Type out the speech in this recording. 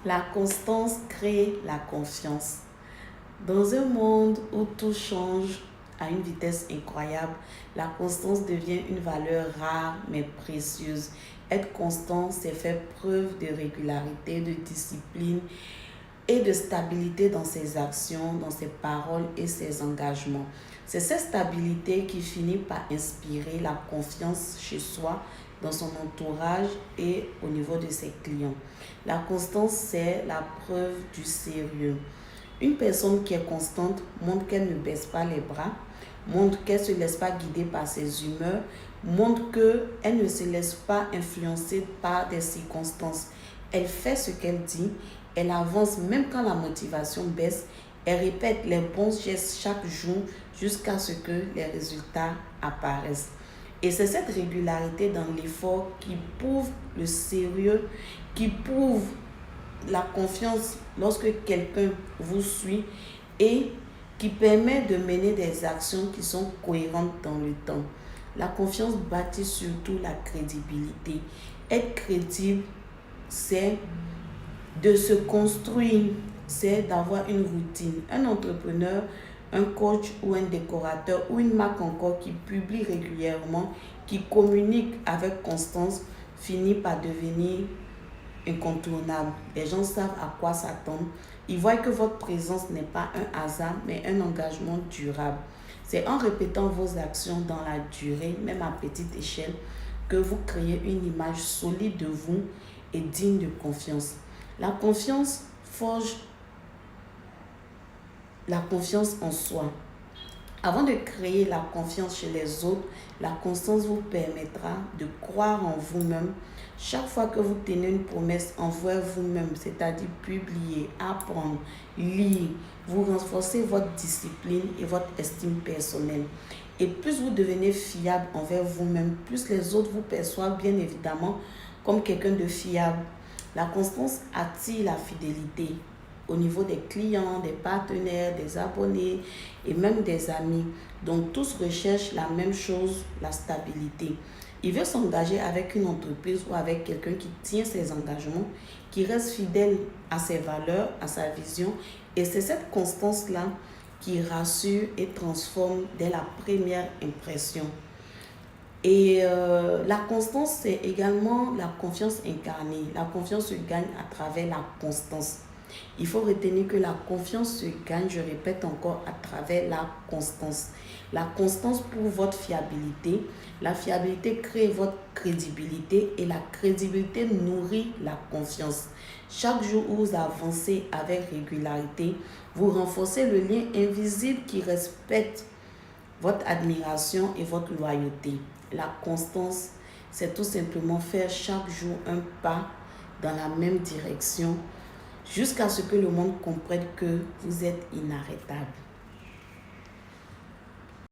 La constance crée la confiance. Dans un monde où tout change à une vitesse incroyable, la constance devient une valeur rare mais précieuse. Être constant, c'est faire preuve de régularité, de discipline et de stabilité dans ses actions, dans ses paroles et ses engagements. C'est cette stabilité qui finit par inspirer la confiance chez soi, dans son entourage et au niveau de ses clients. La constance, c'est la preuve du sérieux. Une personne qui est constante montre qu'elle ne baisse pas les bras, montre qu'elle ne se laisse pas guider par ses humeurs, montre qu'elle ne se laisse pas influencer par des circonstances. Elle fait ce qu'elle dit, elle avance même quand la motivation baisse, elle répète les bons gestes chaque jour jusqu'à ce que les résultats apparaissent. Et c'est cette régularité dans l'effort qui prouve le sérieux, qui prouve la confiance lorsque quelqu'un vous suit et qui permet de mener des actions qui sont cohérentes dans le temps. La confiance bâtit surtout la crédibilité. Être crédible, c'est de se construire, c'est d'avoir une routine. Un entrepreneur, un coach ou un décorateur ou une marque encore qui publie régulièrement, qui communique avec constance, finit par devenir incontournable. Les gens savent à quoi s'attendre. Ils voient que votre présence n'est pas un hasard, mais un engagement durable. C'est en répétant vos actions dans la durée, même à petite échelle, que vous créez une image solide de vous et digne de confiance. La confiance forge la confiance en soi. Avant de créer la confiance chez les autres, la constance vous permettra de croire en vous-même. Chaque fois que vous tenez une promesse envers vous-même, c'est-à-dire publier, apprendre, lire, vous renforcez votre discipline et votre estime personnelle. Et plus vous devenez fiable envers vous-même, plus les autres vous perçoivent bien évidemment comme quelqu'un de fiable. La constance attire la fidélité au niveau des clients, des partenaires, des abonnés et même des amis. Donc tous recherchent la même chose, la stabilité. Il veut s'engager avec une entreprise ou avec quelqu'un qui tient ses engagements, qui reste fidèle à ses valeurs, à sa vision. Et c'est cette constance-là qui rassure et transforme dès la première impression. Et la constance, c'est également la confiance incarnée. La confiance se gagne à travers la constance. Il faut retenir que la confiance se gagne, je répète encore, à travers la constance. La constance prouve votre fiabilité. La fiabilité crée votre crédibilité et la crédibilité nourrit la confiance. Chaque jour où vous avancez avec régularité, vous renforcez le lien invisible qui respecte votre admiration et votre loyauté. La constance, c'est tout simplement faire chaque jour un pas dans la même direction jusqu'à ce que le monde comprenne que vous êtes inarrêtable.